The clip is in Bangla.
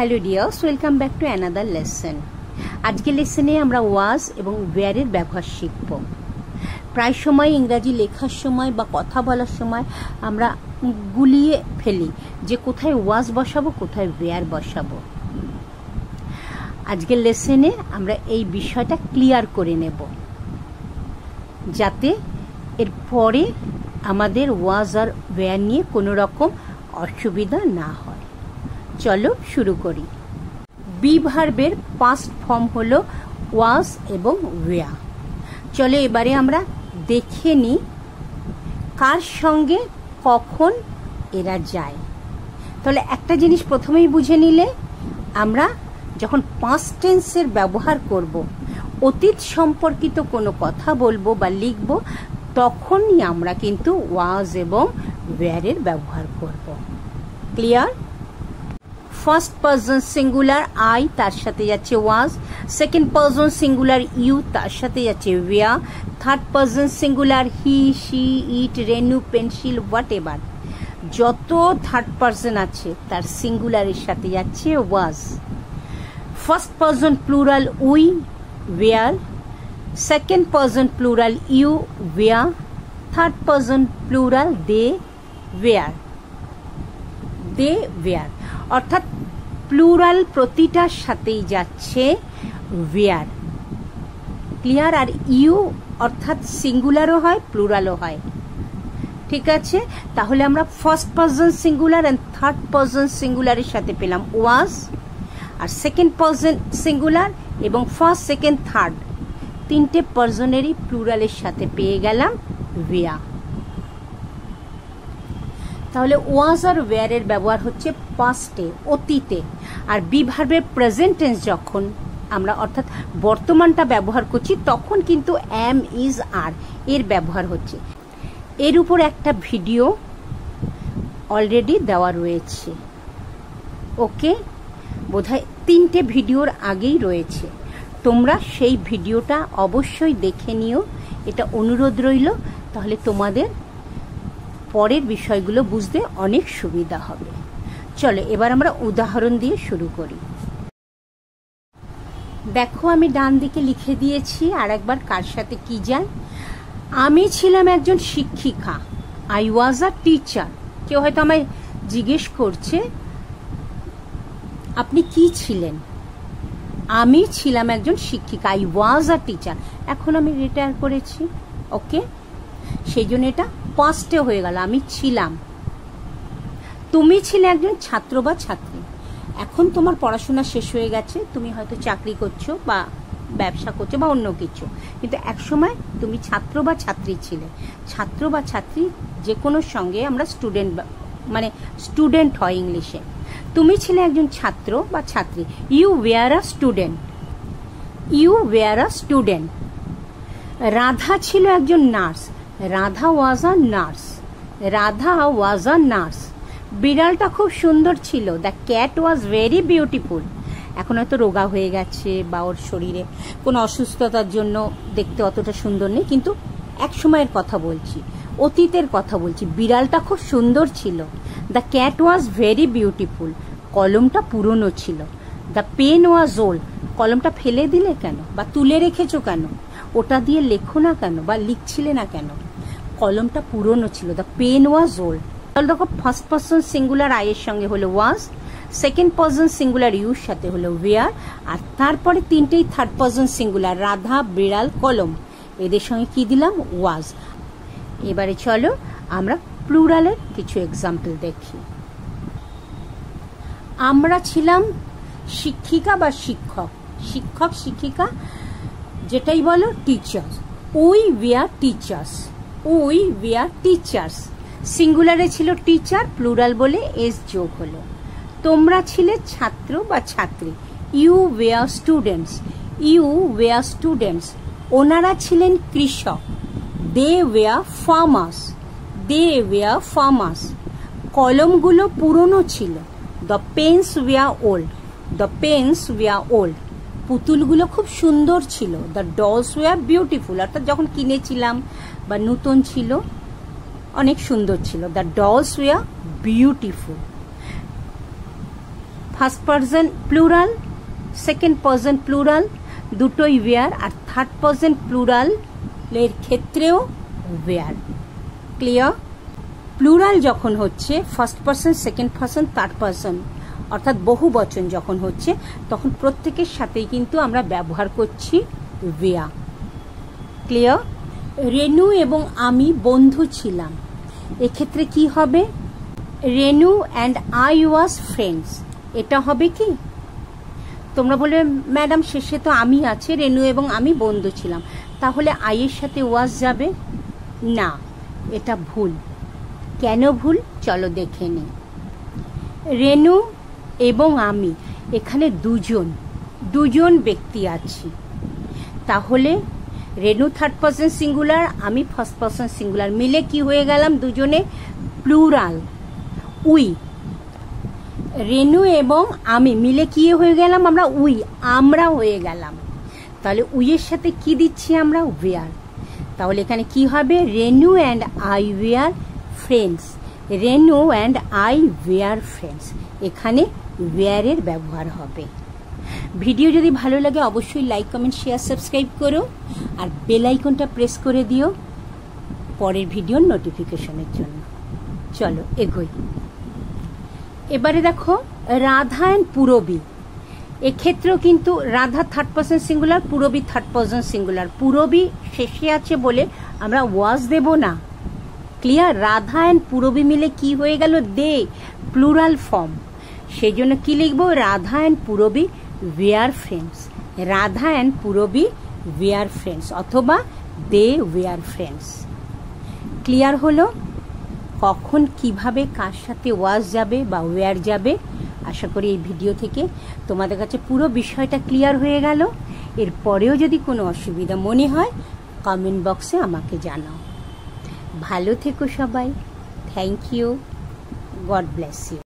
Hello dears, welcome back to another lesson. আজকের লেসনে আমরা ওয়াজ এবং ওয়্যারের ব্যবহার শিখব। প্রায় সময় ইংরাজি লেখার সময় বা কথা বলার সময় আমরা গুলিয়ে ফেলি যে কোথায় ওয়াজ বসাবো, কোথায় ওয়্যার বসাবো। আজকের লেসনে আমরা এই বিষয়টা ক্লিয়ার করে নেব, যাতে এর পরে আমাদের ওয়াজ আর ওয়্যার নিয়ে কোনো রকম অসুবিধা না হয়। চলো শুরু করি। বি ভার্বের পাস্ট ফর্ম হলো ওয়াজ এবং ওয়্যার। চলো এবারে আমরা দেখে নিই কার সঙ্গে কখন এরা যায়। তাহলে একটা জিনিস প্রথমেই বুঝে নিলে, আমরা যখন পাস্ট টেন্সের ব্যবহার করব, অতীত সম্পর্কিত কোনো কথা বলবো বা লিখব, তখনই আমরা কিন্তু ওয়াজ এবং ওয়্যারের ব্যবহার করব। Clear? First person singular I, তার সাথে যাচ্ছে was. Second person singular you, তার সাথে যাচ্ছে were. Third person singular he, she, it, Renu, pencil, whatever. যত থার্ড পারসন আছে তার সিঙ্গুলারের সাথে যাচ্ছে was. First person plural we, were. Second person plural you, were. Third person plural they, were. They, were, অর্থাৎ প্লুরাল প্রতিটার সাথেই যাচ্ছে ওয়্যার। ক্লিয়ার? আর ইউ অর্থাৎ সিঙ্গুলারও হয়, প্লুরালও হয়। ঠিক আছে, তাহলে আমরা first person singular and third person সিঙ্গুলারের সাথে পেলাম ওয়াজ, আর সেকেন্ড পারসন সিঙ্গুলার এবং ফার্স্ট, সেকেন্ড, থার্ড তিনটে পারসনেরই প্লুরালের সাথে পেয়ে গেলাম ওয়্যার। তাহলে ওয়াজ আর ওয়্যারের ব্যবহার হচ্ছে পাস্টে, অতীতে। আর বি ভার্বের প্রেজেন্ট টেন্স যখন আমরা অর্থাৎ বর্তমানটা ব্যবহার করছি, তখন কিন্তু অ্যাম, ইজ, আর এর ব্যবহার হচ্ছে। এর উপর একটা ভিডিও অলরেডি দেওয়া রয়েছে। ওকে, বোধহয় 3টে ভিডিওর আগেই রয়েছে। তোমরা সেই ভিডিওটা অবশ্যই দেখে নিও, এটা অনুরোধ রইল। তাহলে তোমাদের পরের বিষয়গুলো বুঝতে অনেক সুবিধা হবে। চলো এবার আমরা উদাহরণ দিয়ে শুরু করি। দেখো, আমি ডান দিকে লিখে দিয়েছি, আর একবার কার সাথে কি যায়। আমি ছিলাম একজন শিক্ষিকা, আই ওয়াজ আ টিচার। কেউ হয়তো আমায় জিজ্ঞেস করছে আপনি কি ছিলেন। আমি ছিলাম একজন শিক্ষিকা, আই ওয়াজ আ টিচার। এখন আমি রিটায়ার করেছি। ওকে, সেই জন্য এটা পাস্টে হয়ে গেল, আমি ছিলাম। তুমি ছিলে একজন ছাত্র বা ছাত্রী। এখন তোমার পড়াশোনা শেষ হয়ে গেছে, তুমি হয়তো চাকরি করছো বা ব্যবসা করছো বা অন্য কিছু, কিন্তু একসময় তুমি ছাত্র বা ছাত্রী ছিলে। ছাত্র বা ছাত্রী যে কোনো সঙ্গে আমরা স্টুডেন্ট, মানে স্টুডেন্ট হয় ইংলিশে। তুমি ছিলে একজন ছাত্র বা ছাত্রী, you were a student. You were a student. Radha ছিল একজন nurse, Radha was a nurse. Radha was a nurse. বিড়ালটা খুব সুন্দর ছিল, the cat was very beautiful. এখন হয়তো রোগা হয়ে গেছে বা ওর শরীরে কোনো অসুস্থতার জন্য দেখতে অতটা সুন্দর নেই, কিন্তু এক সময়ের কথা বলছি, অতীতের কথা বলছি। বিড়ালটা খুব সুন্দর ছিল, the cat was very beautiful. কলমটা পুরনো ছিল, দ্য পেন ওয়াজ ওল্ড। কলমটা ফেলে দিলে কেন বা তুলে রেখেছো কেন, ওটা দিয়ে লেখো না কেন বা লিখছিলে না কেন, কলমটা পুরনো ছিল, দ্য পেন ওয়াজ ওল্ড। তাহলে দেখো, ফার্স্ট পারসন সিঙ্গুলার আই এর সঙ্গে হলো ওয়াজ, সেকেন্ড পারসন সিঙ্গুলার ইউর সাথে হলো ওয়্যার, আর তারপরে তিনটেই থার্ড পারসন সিঙ্গুলার, রাধা, বিড়াল, কলম, এদের সঙ্গে কি দিলাম? ওয়াজ। এবারে চলো আমরা প্লুরালের কিছু এক্সাম্পল দেখি। আমরা ছিলাম শিক্ষিকা বা শিক্ষক, শিক্ষক শিক্ষিকা যেটাই বলো, teachers. We were teachers, we were teachers. সিঙ্গুলারে ছিল টিচার, প্লুরাল বলে এস যোগ হলো। তোমরা ছিলে ছাত্র বা ছাত্রী, you were students, you were students. ওনারা ছিলেন কৃষক, they were farmers, they were farmers. কলমগুলো পুরনো ছিল, the pens were old, the pens were old. পুতুলগুলো খুব সুন্দর ছিল, দ্য ডলস ওয়্যার বিউটিফুল। অর্থাৎ যখন কিনেছিলাম বা নতুন ছিল, অনেক সুন্দর ছিল, the dolls were beautiful. First person plural, second person plural, দুটোই ওয়্যার, আর থার্ড পারসন প্লুরাল এর ক্ষেত্রেও ওয়্যার। ক্লিয়ার? প্লুরাল যখন হচ্ছে first person, second person, third person, অর্থাৎ বহু বচন যখন হচ্ছে, তখন প্রত্যেকের সাথেই কিন্তু আমরা ব্যবহার করছি ওয়্যার। ক্লিয়ার? রেনু এবং আমি বন্ধু ছিলাম, এক্ষেত্রে কি হবে? Renu and I was friends. এটা হবে কি? তোমরা বলবে ম্যাডাম শেষে তো আমি আছে, রেনু এবং আমি বন্ধু ছিলাম, তাহলে আইয়ের সাথে ওয়াজ যাবে না, এটা ভুল। কেন ভুল চলো দেখে নিই। রেনু এবং আমি, এখানে দুজন ব্যক্তি আছি, তাহলে রেনু থার্ড পারসন সিঙ্গুলার, আমি ফার্স্ট পারসন সিঙ্গুলার, মিলে কি হয়ে গেলাম? দুজনে প্লুরাল উই। রেনু এবং আমি মিলে কি হয়ে গেলাম? আমরা উই, আমরা হয়ে গেলাম। তাহলে উইয়ের সাথে কি দিচ্ছি আমরা? ওয়্যার। তাহলে এখানে কি হবে? Renu and I were friends. Renu and I were friends, এখানে ওয়্যারের ব্যবহার হবে। ভিডিও যদি ভালো লাগে অবশ্যই লাইক, কমেন্ট, শেয়ার, সাবস্ক্রাইব করো, আর বেল আইকনটা প্রেস করে দিও পরের ভিডিওর নোটিফিকেশনের জন্য। চলো এগোই। এবারে দেখো রাধা অ্যান্ড পুরবী, এক্ষেত্রেও কিন্তু Radha third person singular, Purabi third person singular. Purabi শেষে আছে বলে আমরা ওয়াজ দেব না। ক্লিয়ার? রাধা অ্যান্ড পুরবী মিলে কি হয়ে গেল? They, plural form. সেই জন্য কি লিখবো? Radha and Purabi were friends. Radha and Purabi were friends, অথবা দে ওয়্যার ফ্রেন্ডস। ক্লিয়ার হলো কখন কিভাবে কার সাথে ওয়াজ যাবে বা ওয়্যার যাবে? আশা করি এই ভিডিও থেকে তোমাদের কাছে পুরো বিষয়টা ক্লিয়ার হয়ে গেল। এরপরেও যদি কোনো অসুবিধা মনে হয় কমেন্ট বক্সে আমাকে জানাও। ভালো থেকো সবাই। Thank you. God bless you.